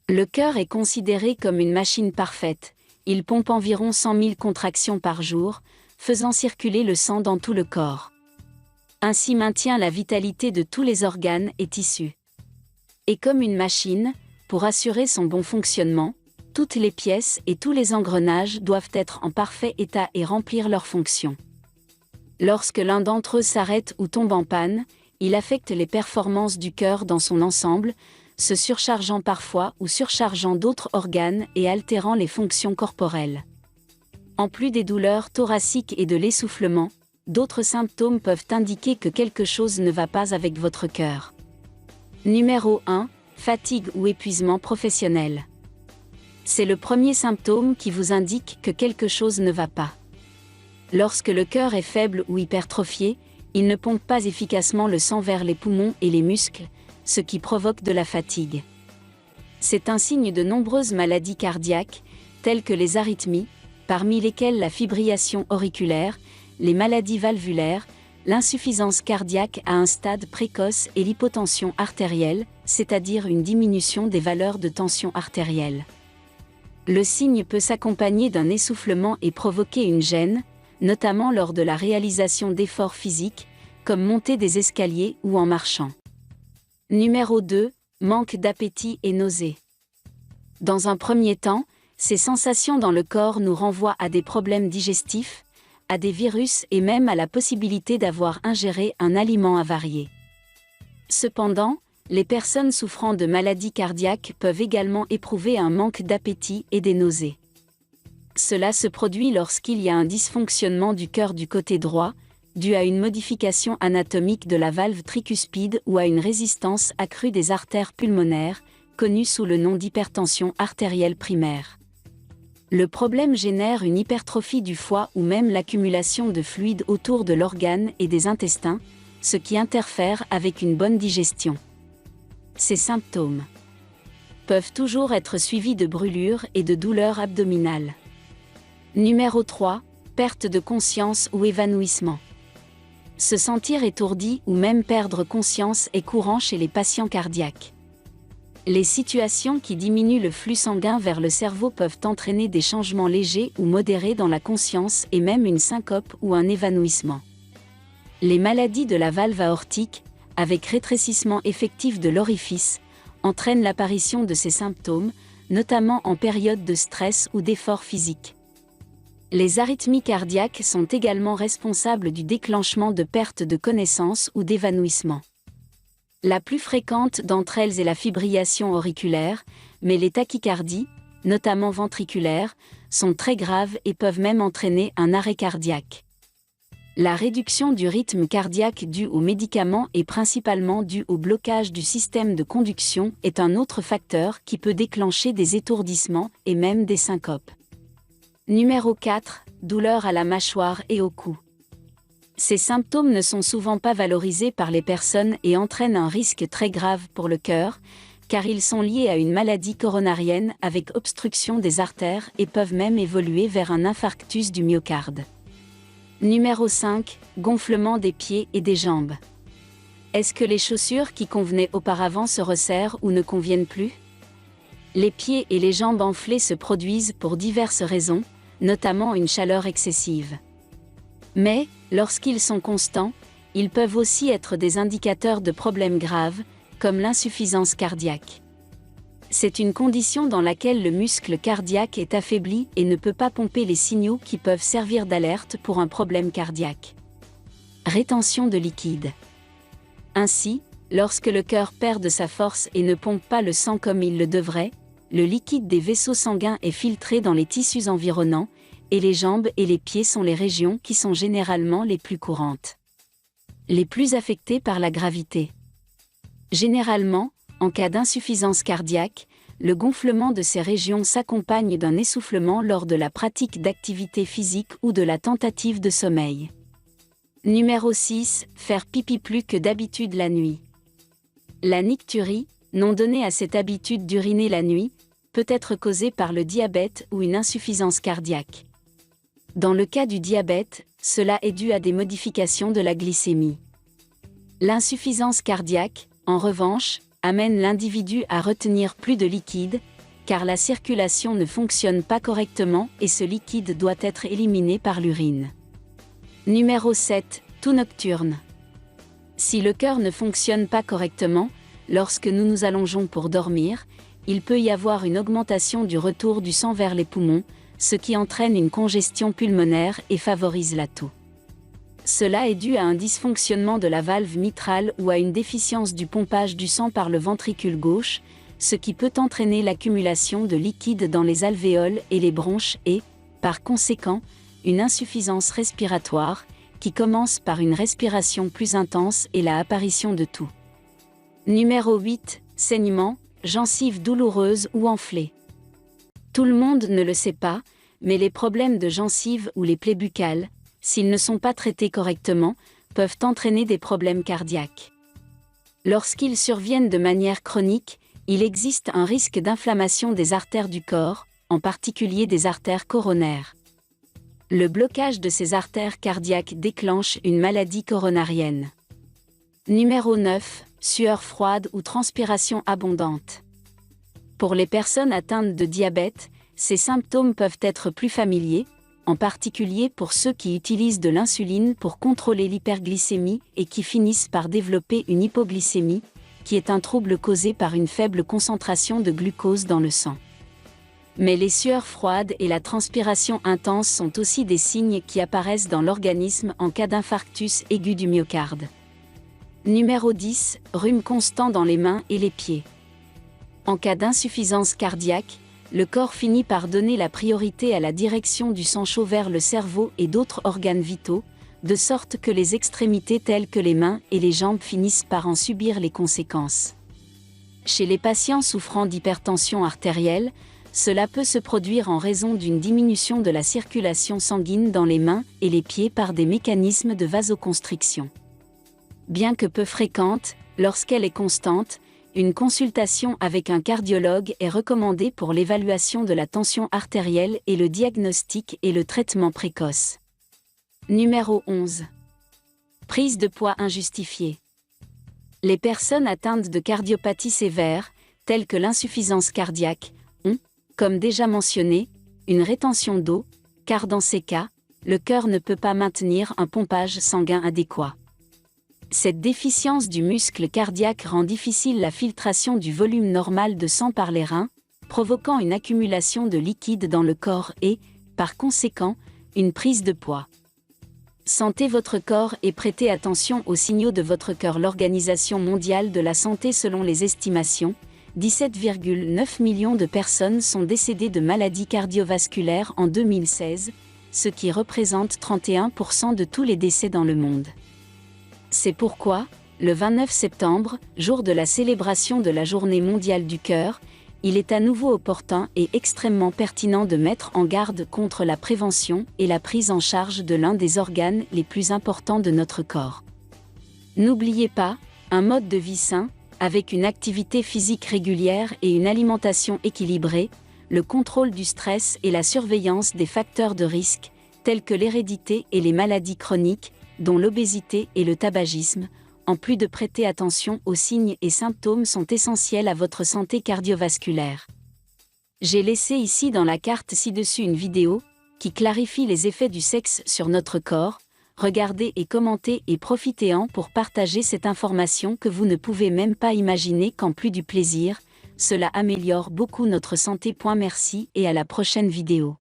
Le cœur est considéré comme une machine parfaite. Il pompe environ 100 000 contractions par jour, faisant circuler le sang dans tout le corps. Ainsi maintient la vitalité de tous les organes et tissus. Et comme une machine, pour assurer son bon fonctionnement, toutes les pièces et tous les engrenages doivent être en parfait état et remplir leurs fonctions. Lorsque l'un d'entre eux s'arrête ou tombe en panne, il affecte les performances du cœur dans son ensemble, se surchargeant parfois ou surchargeant d'autres organes et altérant les fonctions corporelles. En plus des douleurs thoraciques et de l'essoufflement, d'autres symptômes peuvent indiquer que quelque chose ne va pas avec votre cœur. Numéro 1. Fatigue ou épuisement professionnel. C'est le premier symptôme qui vous indique que quelque chose ne va pas. Lorsque le cœur est faible ou hypertrophié, il ne pompe pas efficacement le sang vers les poumons et les muscles, ce qui provoque de la fatigue. C'est un signe de nombreuses maladies cardiaques, telles que les arythmies, parmi lesquelles la fibrillation auriculaire, les maladies valvulaires, l'insuffisance cardiaque à un stade précoce et l'hypotension artérielle, c'est-à-dire une diminution des valeurs de tension artérielle. Le signe peut s'accompagner d'un essoufflement et provoquer une gêne, notamment lors de la réalisation d'efforts physiques, comme monter des escaliers ou en marchant. Numéro 2. Manque d'appétit et nausées. Dans un premier temps, ces sensations dans le corps nous renvoient à des problèmes digestifs, à des virus et même à la possibilité d'avoir ingéré un aliment avarié. Cependant, les personnes souffrant de maladies cardiaques peuvent également éprouver un manque d'appétit et des nausées. Cela se produit lorsqu'il y a un dysfonctionnement du cœur du côté droit, dû à une modification anatomique de la valve tricuspide ou à une résistance accrue des artères pulmonaires, connue sous le nom d'hypertension artérielle primaire. Le problème génère une hypertrophie du foie ou même l'accumulation de fluide autour de l'organe et des intestins, ce qui interfère avec une bonne digestion. Ces symptômes peuvent toujours être suivis de brûlures et de douleurs abdominales. Numéro 3. Perte de conscience ou évanouissement. Se sentir étourdi ou même perdre conscience est courant chez les patients cardiaques. Les situations qui diminuent le flux sanguin vers le cerveau peuvent entraîner des changements légers ou modérés dans la conscience et même une syncope ou un évanouissement. Les maladies de la valve aortique, avec rétrécissement effectif de l'orifice, entraînent l'apparition de ces symptômes, notamment en période de stress ou d'effort physique. Les arythmies cardiaques sont également responsables du déclenchement de perte de connaissance ou d'évanouissement. La plus fréquente d'entre elles est la fibrillation auriculaire, mais les tachycardies, notamment ventriculaires, sont très graves et peuvent même entraîner un arrêt cardiaque. La réduction du rythme cardiaque due aux médicaments et principalement due au blocage du système de conduction est un autre facteur qui peut déclencher des étourdissements et même des syncopes. Numéro 4. Douleurs à la mâchoire et au cou. Ces symptômes ne sont souvent pas valorisés par les personnes et entraînent un risque très grave pour le cœur, car ils sont liés à une maladie coronarienne avec obstruction des artères et peuvent même évoluer vers un infarctus du myocarde. Numéro 5. Gonflement des pieds et des jambes. Est-ce que les chaussures qui convenaient auparavant se resserrent ou ne conviennent plus ? Les pieds et les jambes enflées se produisent pour diverses raisons, notamment une chaleur excessive. Mais, lorsqu'ils sont constants, ils peuvent aussi être des indicateurs de problèmes graves, comme l'insuffisance cardiaque. C'est une condition dans laquelle le muscle cardiaque est affaibli et ne peut pas pomper les signaux qui peuvent servir d'alerte pour un problème cardiaque. Rétention de liquide. Ainsi, lorsque le cœur perd de sa force et ne pompe pas le sang comme il le devrait, le liquide des vaisseaux sanguins est filtré dans les tissus environnants, et les jambes et les pieds sont les régions qui sont généralement les plus courantes. Les plus affectées par la gravité. Généralement, en cas d'insuffisance cardiaque, le gonflement de ces régions s'accompagne d'un essoufflement lors de la pratique d'activité physique ou de la tentative de sommeil. Numéro 6. Faire pipi plus que d'habitude la nuit. La nicturie, nom donné à cette habitude d'uriner la nuit, peut être causée par le diabète ou une insuffisance cardiaque. Dans le cas du diabète, cela est dû à des modifications de la glycémie. L'insuffisance cardiaque, en revanche, amène l'individu à retenir plus de liquide, car la circulation ne fonctionne pas correctement et ce liquide doit être éliminé par l'urine. Numéro 7. Toux nocturne. Si le cœur ne fonctionne pas correctement, lorsque nous nous allongeons pour dormir, il peut y avoir une augmentation du retour du sang vers les poumons, ce qui entraîne une congestion pulmonaire et favorise la toux. Cela est dû à un dysfonctionnement de la valve mitrale ou à une déficience du pompage du sang par le ventricule gauche, ce qui peut entraîner l'accumulation de liquide dans les alvéoles et les bronches et, par conséquent, une insuffisance respiratoire, qui commence par une respiration plus intense et la apparition de toux. Numéro 8. Saignement, gencives douloureuses ou enflées. Tout le monde ne le sait pas, mais les problèmes de gencives ou les plaies buccales, s'ils ne sont pas traités correctement, peuvent entraîner des problèmes cardiaques. Lorsqu'ils surviennent de manière chronique, il existe un risque d'inflammation des artères du corps, en particulier des artères coronaires. Le blocage de ces artères cardiaques déclenche une maladie coronarienne. Numéro 9. Sueur froide ou transpiration abondante. Pour les personnes atteintes de diabète, ces symptômes peuvent être plus familiers, en particulier pour ceux qui utilisent de l'insuline pour contrôler l'hyperglycémie et qui finissent par développer une hypoglycémie, qui est un trouble causé par une faible concentration de glucose dans le sang. Mais les sueurs froides et la transpiration intense sont aussi des signes qui apparaissent dans l'organisme en cas d'infarctus aigu du myocarde. Numéro 10. Rhume constant dans les mains et les pieds. En cas d'insuffisance cardiaque, le corps finit par donner la priorité à la direction du sang chaud vers le cerveau et d'autres organes vitaux, de sorte que les extrémités telles que les mains et les jambes finissent par en subir les conséquences. Chez les patients souffrant d'hypertension artérielle, cela peut se produire en raison d'une diminution de la circulation sanguine dans les mains et les pieds par des mécanismes de vasoconstriction. Bien que peu fréquente, lorsqu'elle est constante, une consultation avec un cardiologue est recommandée pour l'évaluation de la tension artérielle et le diagnostic et le traitement précoce. Numéro 11. Prise de poids injustifiée. Les personnes atteintes de cardiopathie sévère, telles que l'insuffisance cardiaque, ont, comme déjà mentionné, une rétention d'eau, car dans ces cas, le cœur ne peut pas maintenir un pompage sanguin adéquat. Cette déficience du muscle cardiaque rend difficile la filtration du volume normal de sang par les reins, provoquant une accumulation de liquide dans le corps et, par conséquent, une prise de poids. Sentez votre corps et prêtez attention aux signaux de votre cœur. L'Organisation mondiale de la santé, selon les estimations, 17,9 millions de personnes sont décédées de maladies cardiovasculaires en 2016, ce qui représente 31% de tous les décès dans le monde. C'est pourquoi, le 29 septembre, jour de la célébration de la Journée mondiale du cœur, il est à nouveau opportun et extrêmement pertinent de mettre en garde contre la prévention et la prise en charge de l'un des organes les plus importants de notre corps. N'oubliez pas, un mode de vie sain, avec une activité physique régulière et une alimentation équilibrée, le contrôle du stress et la surveillance des facteurs de risque, tels que l'hérédité et les maladies chroniques, dont l'obésité et le tabagisme, en plus de prêter attention aux signes et symptômes, sont essentiels à votre santé cardiovasculaire. J'ai laissé ici dans la carte ci-dessus une vidéo qui clarifie les effets du sexe sur notre corps. Regardez et commentez et profitez-en pour partager cette information que vous ne pouvez même pas imaginer qu'en plus du plaisir, cela améliore beaucoup notre santé. Merci et à la prochaine vidéo.